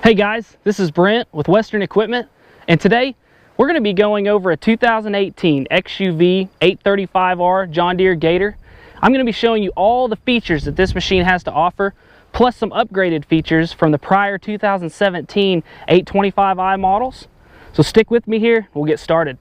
Hey guys, this is Brent with Western Equipment, and today we're going to be going over a 2018 XUV 835R John Deere Gator. I'm going to be showing you all the features that this machine has to offer, plus some upgraded features from the prior 2017 825i models. So stick with me here, we'll get started.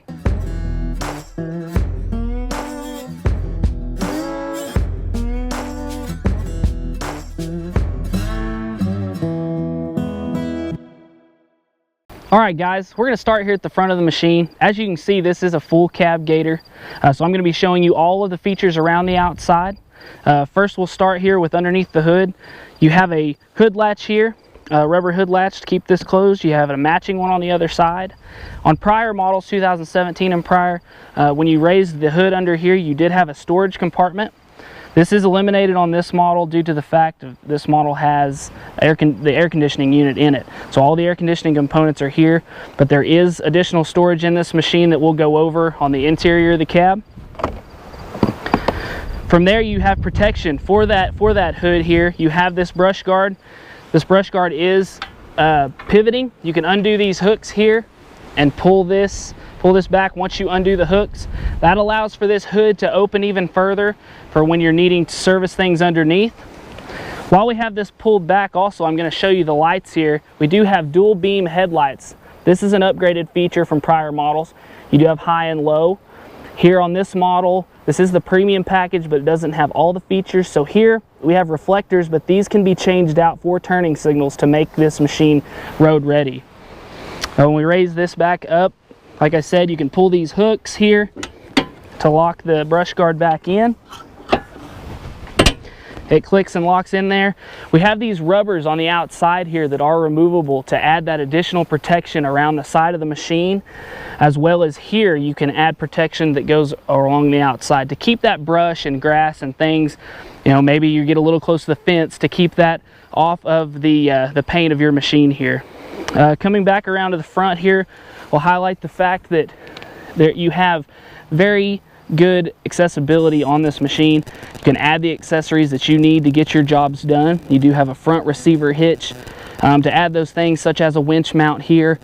Alright guys, we're going to start here at the front of the machine. As you can see, this is a full cab Gator, so I'm going to be showing you all of the features around the outside. First we'll start here with underneath the hood. You have a hood latch here, a rubber hood latch to keep this closed. You have a matching one on the other side. On prior models, 2017 and prior, when you raised the hood under here, you did have a storage compartment. This is eliminated on this model due to the fact that this model has the air conditioning unit in it. So all the air conditioning components are here, but there is additional storage in this machine that we'll go over on the interior of the cab. From there you have protection for that hood here. You have this brush guard. This brush guard is pivoting. You can undo these hooks here and pull this back once you undo the hooks. That allows for this hood to open even further for when you're needing to service things underneath. While we have this pulled back also, I'm going to show you the lights here. We do have dual beam headlights. This is an upgraded feature from prior models. You do have high and low. Here on this model, this is the premium package, but it doesn't have all the features. So here we have reflectors, but these can be changed out for turning signals to make this machine road ready. When we raise this back up, like I said, you can pull these hooks here to lock the brush guard back in. It clicks and locks in there. We have these rubbers on the outside here that are removable to add that additional protection around the side of the machine, as well as here you can add protection that goes along the outside to keep that brush and grass and things, you know, maybe you get a little close to the fence, to keep that off of the paint of your machine here. Coming back around to the front here, we'll highlight the fact that you have very good accessibility on this machine. You can add the accessories that you need to get your jobs done. You do have a front receiver hitch to add those things, such as a winch mount here,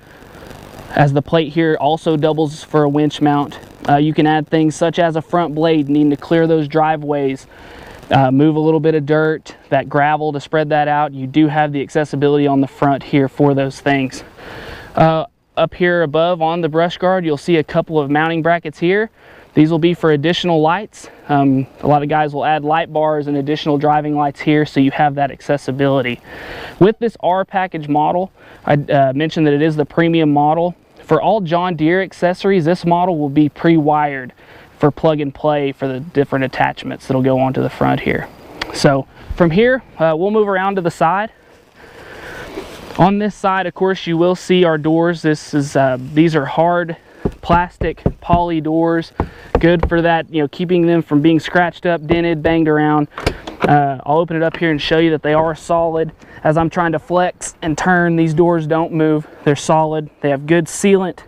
as the plate here also doubles for a winch mount. You can add things such as a front blade needing to clear those driveways, move a little bit of dirt, that gravel, to spread that out. You do have the accessibility on the front here for those things. Up here above on the brush guard, you'll see a couple of mounting brackets here. These will be for additional lights. A lot of guys will add light bars and additional driving lights here, so you have that accessibility. With this R package model, I mentioned that it is the premium model. For all John Deere accessories, this model will be pre-wired for plug and play for the different attachments that'll go onto the front here. So from here, we'll move around to the side. On this side, of course, you will see our doors. These are hard plastic poly doors, good for that, you know, keeping them from being scratched up, dented, banged around. I'll open it up here and show you that they are solid. As I'm trying to flex and turn, these doors don't move. They're solid. They have good sealant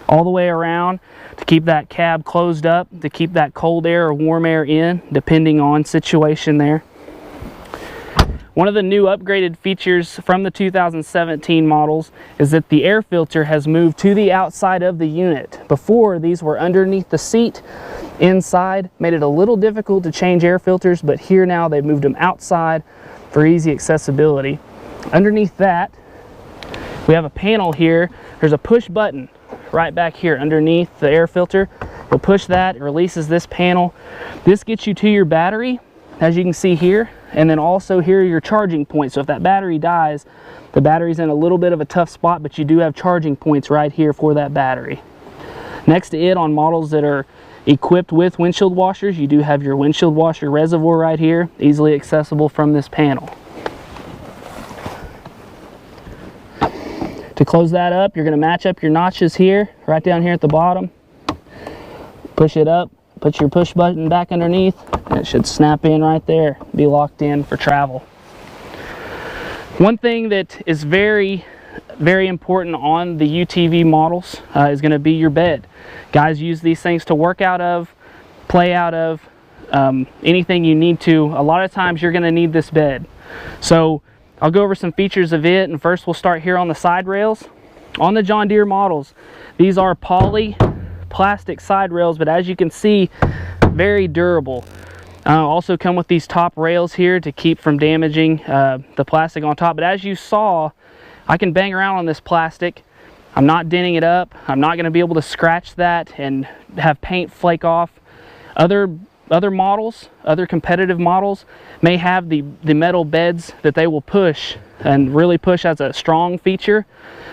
all the way around to keep that cab closed up, to keep that cold air or warm air in, depending on situation there. One of the new upgraded features from the 2017 models is that the air filter has moved to the outside of the unit. Before, these were underneath the seat inside, made it a little difficult to change air filters, but here now they've moved them outside for easy accessibility. Underneath that, we have a panel here. There's a push button right back here underneath the air filter. You'll push that, it releases this panel. This gets you to your battery, as you can see here. And then also here are your charging points. So if that battery dies, the battery's in a little bit of a tough spot, but you do have charging points right here for that battery. Next to it, on models that are equipped with windshield washers, you do have your windshield washer reservoir right here, easily accessible from this panel. To close that up, you're going to match up your notches here, right down here at the bottom. Push it up, put your push button back underneath, and it should snap in right there, be locked in for travel. One thing that is very important on the UTV models is going to be your bed. Guys use these things to work out of, play out of, anything you need to. A lot of times you're going to need this bed. So I'll go over some features of it, and first we'll start here on the side rails. On the John Deere models, these are poly plastic side rails, but as you can see, very durable. Also come with these top rails here to keep from damaging the plastic on top. But as you saw, I can bang around on this plastic. I'm not denting it up. I'm not going to be able to scratch that and have paint flake off. Other models, other competitive models may have the metal beds that they will push and really push as a strong feature.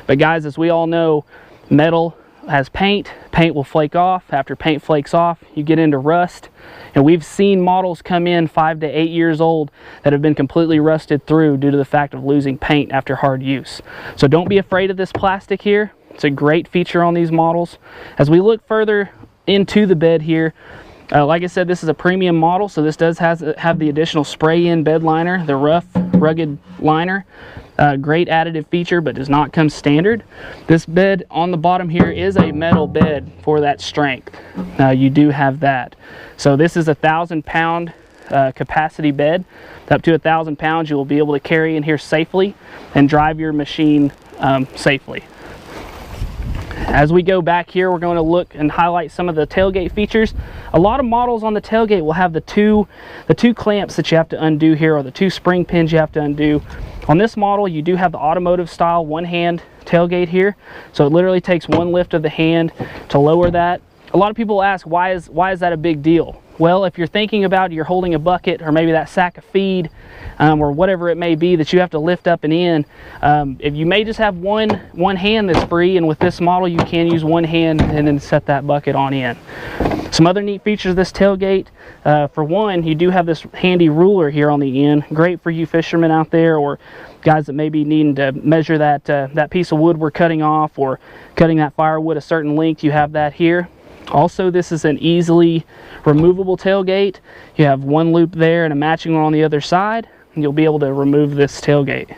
But guys, as we all know, metal has paint will flake off. After paint flakes off, you get into rust, and we've seen models come in 5 to 8 years old that have been completely rusted through due to the fact of losing paint after hard use. So don't be afraid of this plastic here. It's a great feature on these models. As we look further into the bed here, like I said, this is a premium model, so this does have the additional spray-in bed liner, the rough, rugged liner. Great additive feature, but does not come standard. This bed on the bottom here is a metal bed for that strength. You do have that. So this is a 1,000-pound capacity bed. Up to 1,000 pounds you will be able to carry in here safely and drive your machine safely. As we go back here, we're going to look and highlight some of the tailgate features. A lot of models on the tailgate will have the two clamps that you have to undo here, or the 2 spring pins you have to undo. On this model, you do have the automotive style one-hand tailgate here. So it literally takes one lift of the hand to lower that. A lot of people ask, why is that a big deal? Well, if you're thinking about you're holding a bucket or maybe that sack of feed or whatever it may be that you have to lift up and in, if you may just have one hand that's free, and with this model you can use one hand and then set that bucket on in. Some other neat features of this tailgate, for one, you do have this handy ruler here on the end. Great for you fishermen out there, or guys that may be needing to measure that piece of wood we're cutting off, or cutting that firewood a certain length. You have that here. Also, this is an easily removable tailgate. You have one loop there and a matching one on the other side, and you'll be able to remove this tailgate.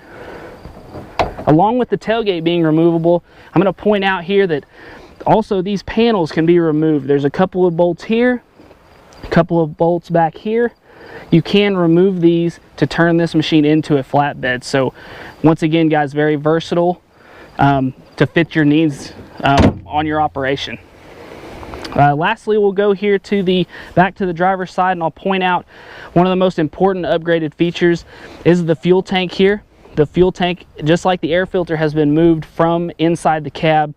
Along with the tailgate being removable, I'm going to point out here that also these panels can be removed. There's a couple of bolts here, a couple of bolts back here. You can remove these to turn this machine into a flatbed. So once again, guys, very versatile to fit your needs on your operation. Lastly, we'll go here to back to the driver's side, and I'll point out one of the most important upgraded features is the fuel tank here. The fuel tank, just like the air filter, has been moved from inside the cab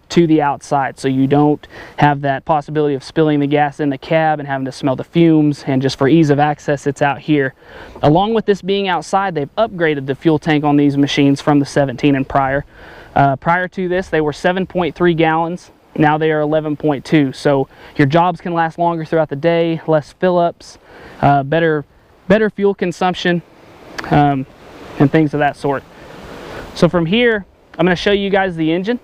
to the outside, so you don't have that possibility of spilling the gas in the cab and having to smell the fumes, and just for ease of access, it's out here. Along with this being outside, they've upgraded the fuel tank on these machines from the 17 and prior. Prior to this, they were 7.3 gallons. Now they are 11.2, so your jobs can last longer throughout the day, less fill-ups, better fuel consumption, and things of that sort. So from here, I'm going to show you guys the engine.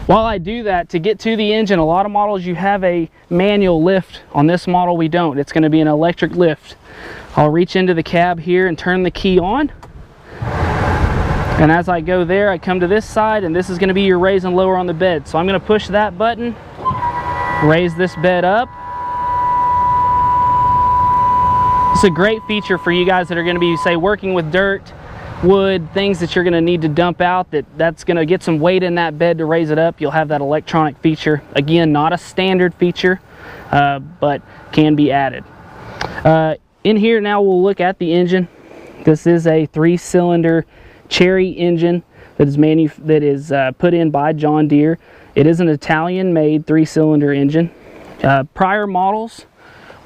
While I do that, to get to the engine, a lot of models you have a manual lift. On this model we don't. It's going to be an electric lift. I'll reach into the cab here and turn the key on. And as I go there, I come to this side, and this is going to be your raise and lower on the bed. So I'm going to push that button, raise this bed up. It's a great feature for you guys that are going to be, say, working with dirt, wood, things that you're going to need to dump out, that's going to get some weight in that bed to raise it up. You'll have that electronic feature. Again, not a standard feature, but can be added. In here now, we'll look at the engine. This is a 3-cylinder Cherry engine that is put in by John Deere. It is an Italian-made 3-cylinder engine. Prior models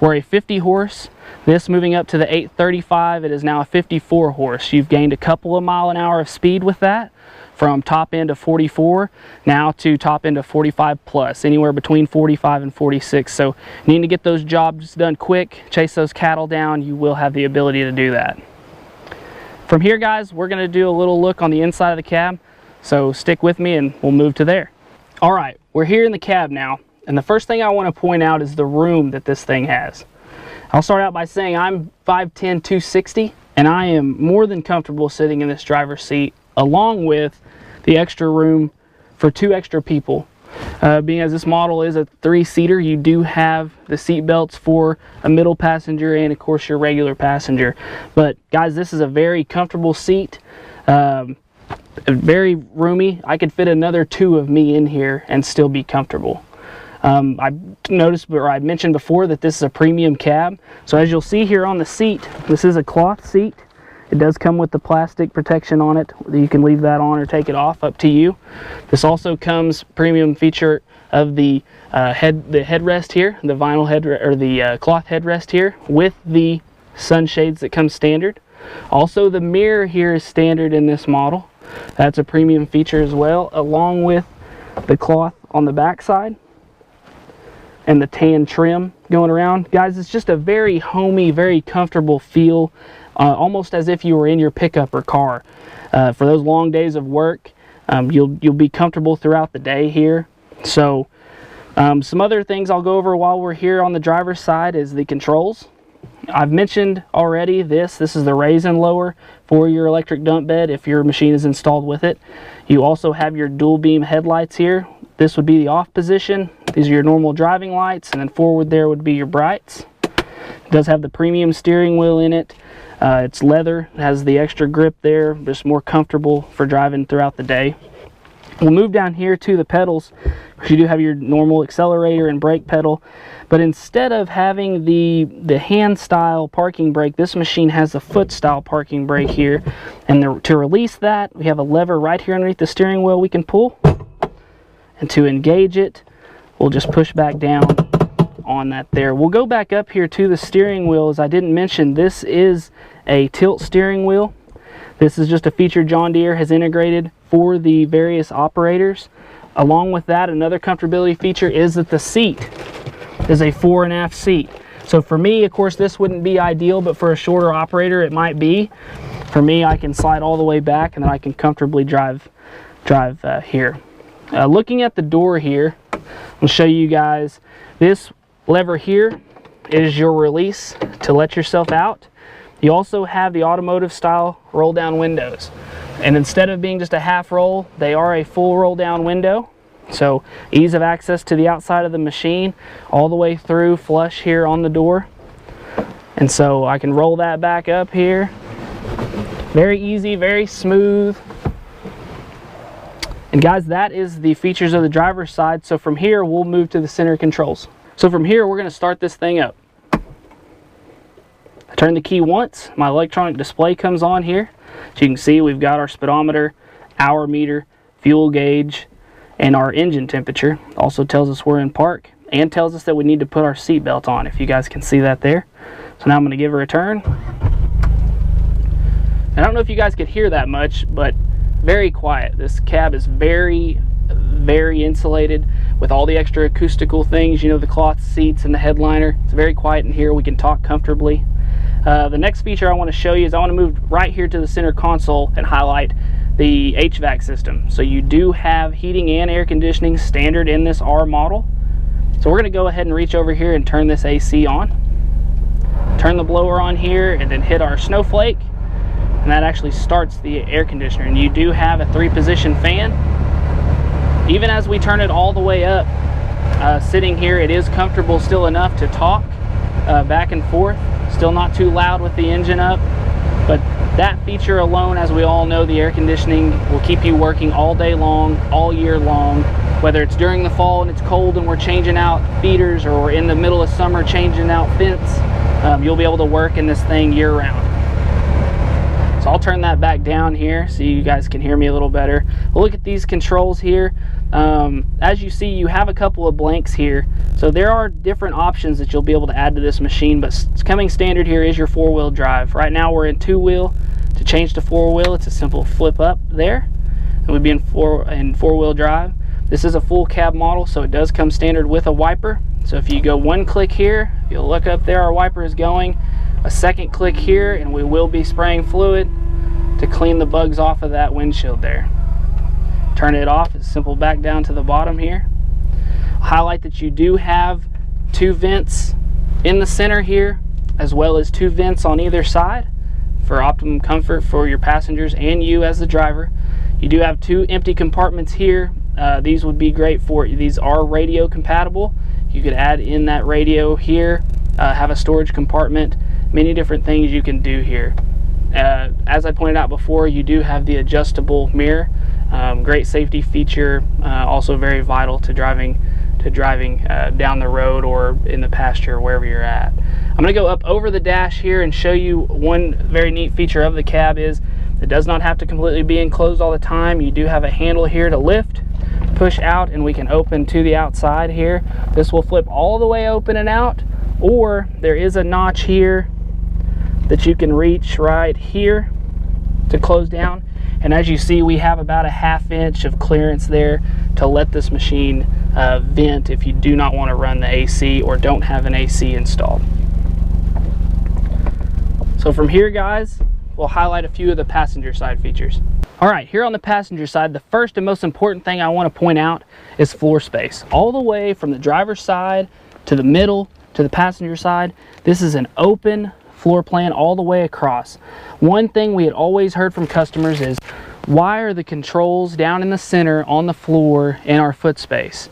were a 50 horse. This, moving up to the 835, it is now a 54 horse. You've gained a couple of mile an hour of speed with that, from top end of 44 now to top end of 45 plus, anywhere between 45 and 46. So needing to get those jobs done quick, chase those cattle down, you will have the ability to do that. From here, guys, we're going to do a little look on the inside of the cab, so stick with me and we'll move to there. All right, we're here in the cab now, and the first thing I want to point out is the room that this thing has. I'll start out by saying I'm 5'10", 260, and I am more than comfortable sitting in this driver's seat, along with the extra room for 2 extra people. Being as this model is a 3-seater, you do have the seat belts for a middle passenger and of course your regular passenger. But guys, this is a very comfortable seat, very roomy. I could fit another 2 of me in here and still be comfortable. I noticed, or I mentioned before, that this is a premium cab. So as you'll see here on the seat, this is a cloth seat. It does come with the plastic protection on it. You can leave that on or take it off, up to you. This also comes premium feature of the headrest here, the vinyl head or the cloth headrest here, with the sunshades that come standard. Also, the mirror here is standard in this model. That's a premium feature as well, along with the cloth on the back side and the tan trim going around. Guys, it's just a very homey, very comfortable feel, almost as if you were in your pickup or car. For those long days of work, you'll be comfortable throughout the day here. So some other things I'll go over while we're here on the driver's side is the controls. I've mentioned already this is the raise and lower for your electric dump bed if your machine is installed with it. You also have your dual beam headlights here. This would be the off position. These are your normal driving lights, and then forward there would be your brights. It does have the premium steering wheel in it. It's leather, it has the extra grip there, just more comfortable for driving throughout the day. We'll move down here to the pedals. You do have your normal accelerator and brake pedal, but instead of having the hand style parking brake, this machine has a foot style parking brake here. And to release that, we have a lever right here underneath the steering wheel we can pull. And to engage it, we'll just push back down on that there. We'll go back up here to the steering wheel. As I didn't mention, this is a tilt steering wheel. This is just a feature John Deere has integrated for the various operators. Along with that, another comfortability feature is that the seat is a 4.5 seat. So for me, of course, this wouldn't be ideal, but for a shorter operator, it might be. For me, I can slide all the way back and then I can comfortably drive here. Looking at the door here, I'll show you guys this lever here is your release to let yourself out. You also have the automotive style roll down windows, and instead of being just a half roll, they are a full roll down window. So ease of access to the outside of the machine all the way through, flush here on the door. And so I can roll that back up here. Very easy, very smooth. And guys, that is the features of the driver's side. So from here, we'll move to the center controls. So from here, we're going to start this thing up. I turn the key once, my electronic display comes on here. So you can see we've got our speedometer, hour meter, fuel gauge, and our engine temperature. Also tells us we're in park and tells us that we need to put our seat belt on, if you guys can see that there. So now I'm going to give her a turn. And I don't know if you guys could hear that much, but very quiet. This cab is very, very insulated with all the extra acoustical things, you know, the cloth seats and the headliner. It's very quiet in here. We can talk comfortably. The next feature I want to show you is I want to move right here to the center console and highlight the HVAC system. So you do have heating and air conditioning standard in this R model. So we're going to go ahead and reach over here and turn this AC on. Turn the blower on here and then hit our snowflake, and that actually starts the air conditioner. And you do have a 3-position fan. Even as we turn it all the way up, sitting here, it is comfortable still enough to talk back and forth. Still not too loud with the engine up, but that feature alone, as we all know, the air conditioning will keep you working all day long, all year long. Whether it's during the fall and it's cold and we're changing out feeders, or we're in the middle of summer changing out fence, you'll be able to work in this thing year round. So I'll turn that back down here so you guys can hear me a little better. We'll look at these controls here. As you see, you have a couple of blanks here. So there are different options that you'll be able to add to this machine, but coming standard here is your 4-wheel drive. Right now we're in 2-wheel. To change to 4-wheel, it's a simple flip up there, and we'd be in 4-wheel drive. This is a full cab model, so it does come standard with a wiper. So if you go one click here, if you'll look up there, our wiper is going. A second click here, and we will be spraying fluid to clean the bugs off of that windshield there. Turn it off, it's simple back down to the bottom here. Highlight that you do have 2 vents in the center here, as well as 2 vents on either side for optimum comfort for your passengers and you as the driver. You do have 2 empty compartments here these would be great for you. These are radio compatible. You could add in that radio here, have a storage compartment, many different things you can do here. As I pointed out before, you do have the adjustable mirror. Great safety feature, also very vital to driving down the road or in the pasture or wherever you're at. I'm going to go up over the dash here and show you one very neat feature of the cab is it does not have to completely be enclosed all the time. You do have a handle here to lift, push out, and we can open to the outside here. This will flip all the way open and out, or there is a notch here that you can reach right here to close down. And as you see, we have about a 1/2 inch of clearance there to let this machine vent if you do not want to run the AC or don't have an AC installed. So from here, guys, we'll highlight a few of the passenger side features. All right, here on the passenger side, the first and most important thing I want to point out is floor space. All the way from the driver's side to the middle to the passenger side, this is an open floor plan all the way across. One thing we had always heard from customers is, why are the controls down in the center on the floor in our foot space?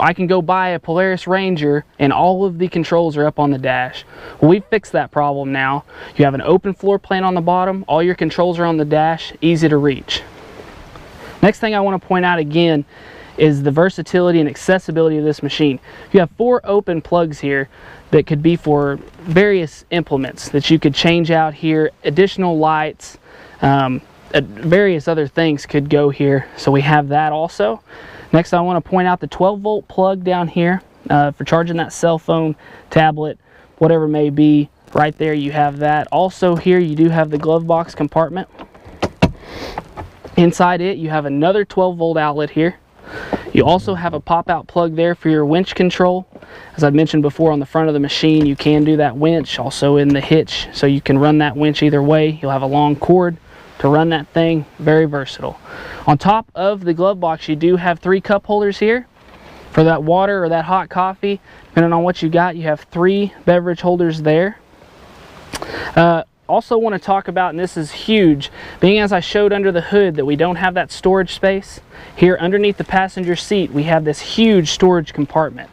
I can go buy a Polaris Ranger and all of the controls are up on the dash. Well, we've fixed that problem now. You have an open floor plan on the bottom, all your controls are on the dash, easy to reach. Next thing I want to point out again is the versatility and accessibility of this machine. You have 4 open plugs here that could be for various implements that you could change out here. Additional lights, various other things could go here, so we have that also. Next, I want to point out the 12-volt plug down here for charging that cell phone, tablet, whatever it may be. Right there you have that. Also here you do have the glove box compartment. Inside it you have another 12-volt outlet here. You also have a pop-out plug there for your winch control. As I mentioned before, on the front of the machine you can do that winch, also in the hitch, so you can run that winch either way. You'll have a long cord to run that thing. Very versatile. On top of the glove box you do have 3 cup holders here for that water or that hot coffee. Depending on what you got, you have 3 beverage holders there. Also want to talk about, and this is huge, being as I showed under the hood that we don't have that storage space, here underneath the passenger seat we have this huge storage compartment.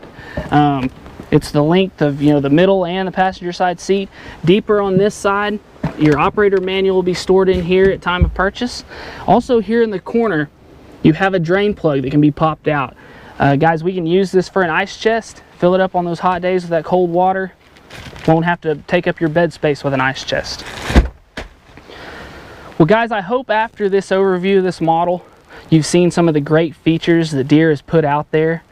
It's the length of the middle and the passenger side seat. Deeper on this side, your operator manual will be stored in here at time of purchase. Also here in the corner you have a drain plug that can be popped out. Guys, we can use this for an ice chest, fill it up on those hot days with that cold water. Won't have to take up your bed space with an ice chest. Well guys, I hope after this overview of this model you've seen some of the great features that Deere has put out there.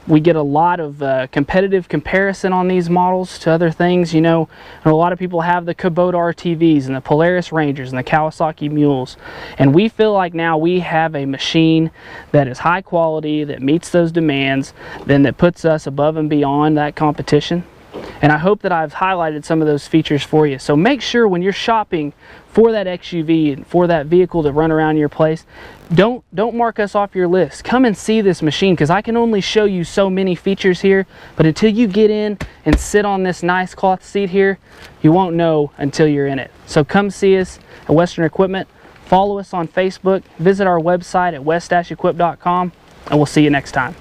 We get a lot of competitive comparison on these models to other things. And a lot of people have the Kubota RTVs and the Polaris Rangers and the Kawasaki Mules, and we feel like now we have a machine that is high quality, that meets those demands, then that puts us above and beyond that competition. And I hope that I've highlighted some of those features for you. So make sure when you're shopping for that XUV and for that vehicle to run around your place, don't mark us off your list. Come and see this machine, because I can only show you so many features here, but until you get in and sit on this nice cloth seat here, you won't know until you're in it. So come see us at Western Equipment. Follow us on Facebook, visit our website at west-equip.com, and we'll see you next time.